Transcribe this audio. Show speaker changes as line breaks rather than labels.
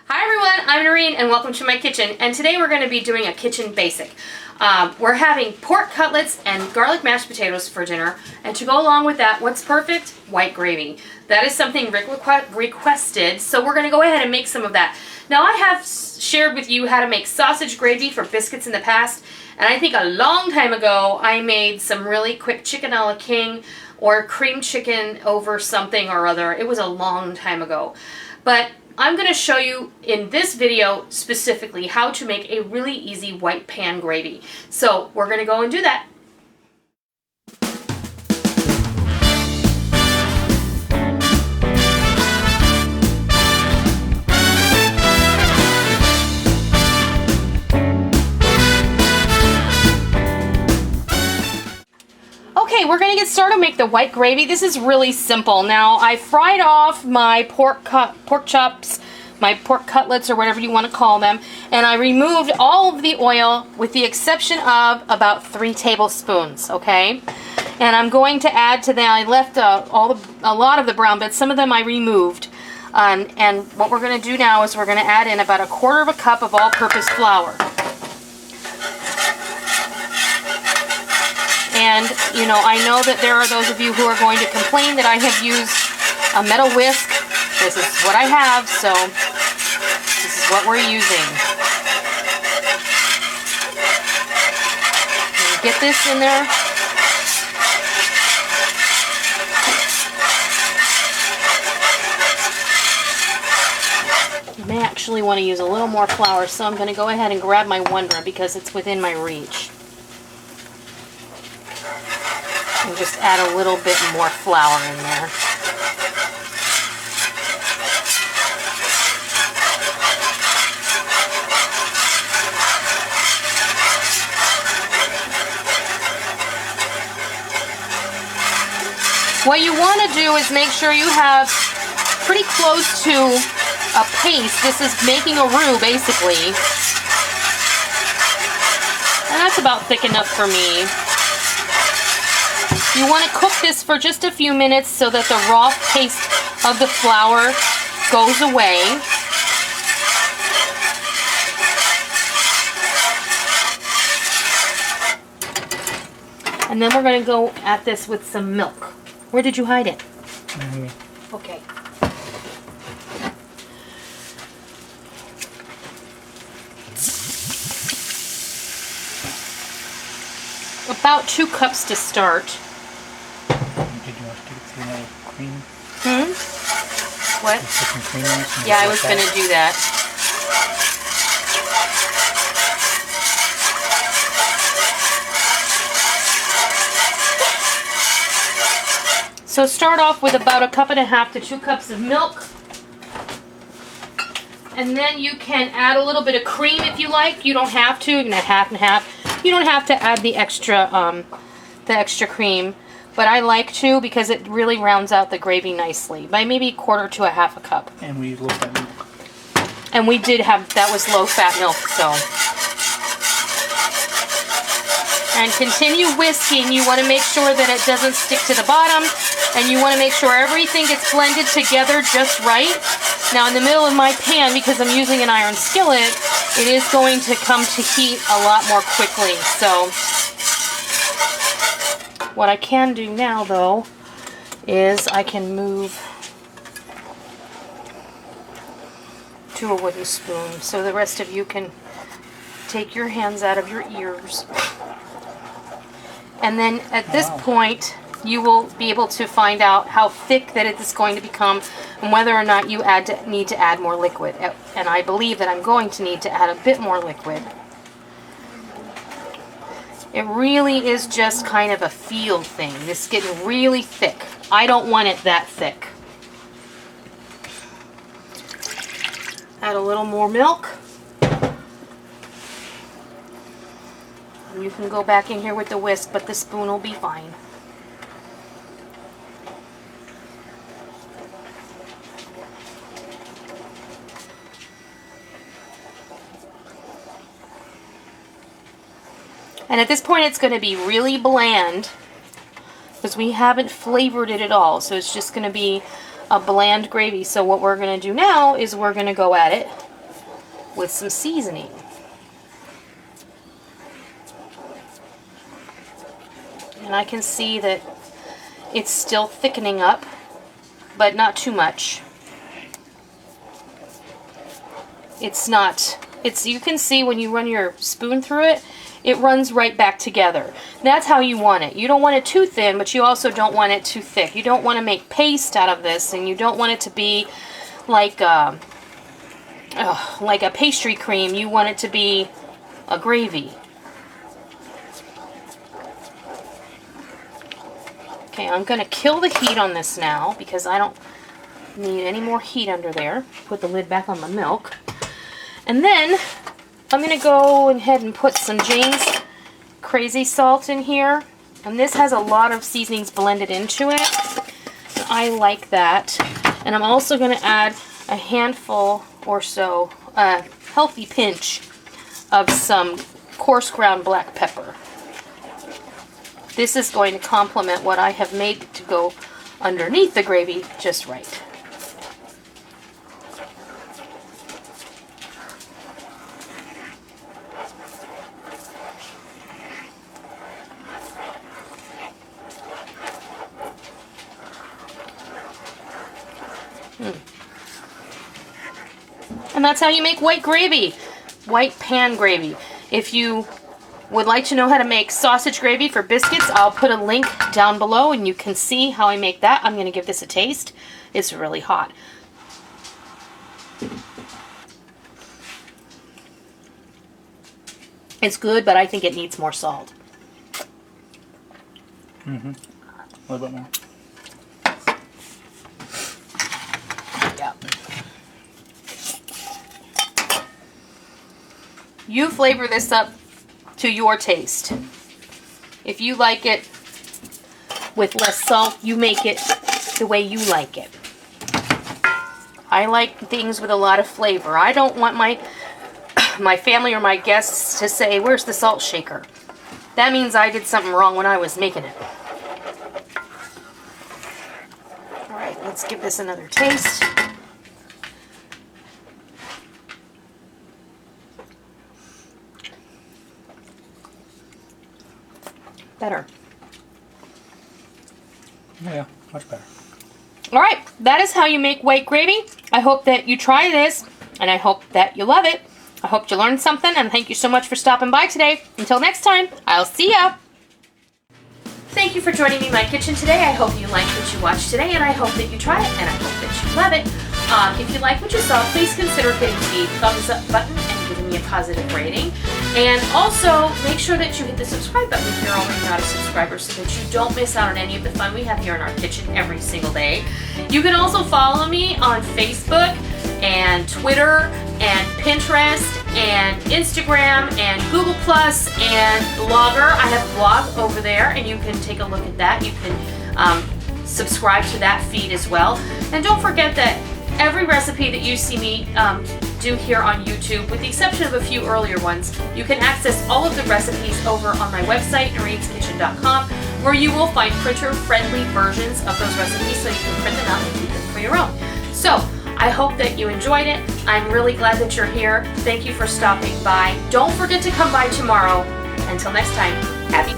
Hi everyone, I'm Noreen and welcome to my kitchen, and today we're going to be doing a kitchen basic. We're having pork cutlets and garlic mashed potatoes for dinner, and to go along with that, what's perfect? White gravy. That is something Rick requested, so we're going to go ahead and make some of that. Now I have shared with you how to make sausage gravy for biscuits in the past, and I think a long time ago I made some really quick chicken a la king or cream chicken over something or other. It was a long time ago. But I'm going to show you in this video specifically how to make a really easy white pan gravy. So we're going to go and do that. Okay, we're going to get started, make the white gravy. This is really simple. Now, I fried off my pork chops, my pork cutlets, or whatever you want to call them, and I removed all of the oil with the exception of about 3 tablespoons, okay? And I'm going to add to that, I left a lot of the brown bits, some of them I removed. And what we're going to do now is we're going to add in about 1/4 cup of all-purpose flour. And, you know, I know that there are those of you who are going to complain that I have used a metal whisk. This is what I have, so this is what we're using. Get this in there. You may actually want to use a little more flour, so I'm going to go ahead and grab my Wonder because it's within my reach. And just add a little bit more flour in there. What you want to do is make sure you have pretty close to a paste. This is making a roux, basically. And that's about thick enough for me. You want to cook this for just a few minutes so that the raw taste of the flour goes away. And then we're going to go at this with some milk. Where did you hide it? Okay. About 2 cups to start.
Did you want to do cream?
What?
Put some cream in it?
Yeah, I was going to do that. So start off with about 1.5 cups to 2 cups of milk. And then you can add a little bit of cream if you like. You don't have to. You can add half and half. You don't have to add the extra cream. But I like to because it really rounds out the gravy nicely by maybe 1/4 to 1/2 cup.
And we use low-fat milk.
And we did have, that was low-fat milk, so. And continue whisking. You want to make sure that it doesn't stick to the bottom. And you want to make sure everything gets blended together just right. Now in the middle of my pan, because I'm using an iron skillet, it is going to come to heat a lot more quickly. So what I can do now, though, is I can move to a wooden spoon so the rest of you can take your hands out of your ears. And then at this point, you will be able to find out how thick that it is going to become and whether or not you need to add more liquid. And I believe that I'm going to need to add a bit more liquid. It really is just kind of a feel thing. This is getting really thick. I don't want it that thick. Add a little more milk. And you can go back in here with the whisk, but the spoon will be fine. And at this point it's going to be really bland because we haven't flavored it at all. So it's just going to be a bland gravy. So what we're going to do now is we're going to go at it with some seasoning. And I can see that it's still thickening up, but not too much. You can see when you run your spoon through it, it runs right back together. That's how you want it. You don't want it too thin, but you also don't want it too thick. You don't want to make paste out of this, and you don't want it to be like a pastry cream. You want it to be a gravy. Okay, I'm going to kill the heat on this now because I don't need any more heat under there. Put the lid back on the milk. And then I'm going to go ahead and put some Jane's Crazy Salt in here. And this has a lot of seasonings blended into it. I like that. And I'm also going to add a handful or so, a healthy pinch of some coarse ground black pepper. This is going to complement what I have made to go underneath the gravy just right. And that's how you make white gravy, white pan gravy. If you would like to know how to make sausage gravy for biscuits, I'll put a link down below and you can see how I make that. I'm going to give this a taste. It's really hot. It's good, but I think it needs more salt.
Mm-hmm. A little bit more.
Yeah. You flavor this up to your taste. If you like it with less salt, you make it the way you like it. I like things with a lot of flavor. I don't want my family or my guests to say, "Where's the salt shaker?" That means I did something wrong when I was making it. All right, let's give this another taste. Better.
Yeah, much better.
All right, that is how you make white gravy. I hope that you try this, and I hope that you love it. I hope you learned something, and thank you so much for stopping by today. Until next time, I'll see ya. Thank you for joining me in my kitchen today. I hope you liked what you watched today, and I hope that you try it, and I hope that you love it. If you like what you saw, please consider hitting the thumbs up button and giving me a positive rating. And also, make sure that you hit the subscribe button if you're already not a subscriber so that you don't miss out on any of the fun we have here in our kitchen every single day. You can also follow me on Facebook and Twitter and Pinterest and Instagram and Google Plus and Blogger. I have a blog over there and you can take a look at that. You can subscribe to that feed as well. And don't forget that every recipe that you see me do here on YouTube, with the exception of a few earlier ones, you can access all of the recipes over on my website, noreens.kitchen.com, where you will find printer-friendly versions of those recipes so you can print them out and keep them for your own. So, I hope that you enjoyed it. I'm really glad that you're here. Thank you for stopping by. Don't forget to come by tomorrow. Until next time, happy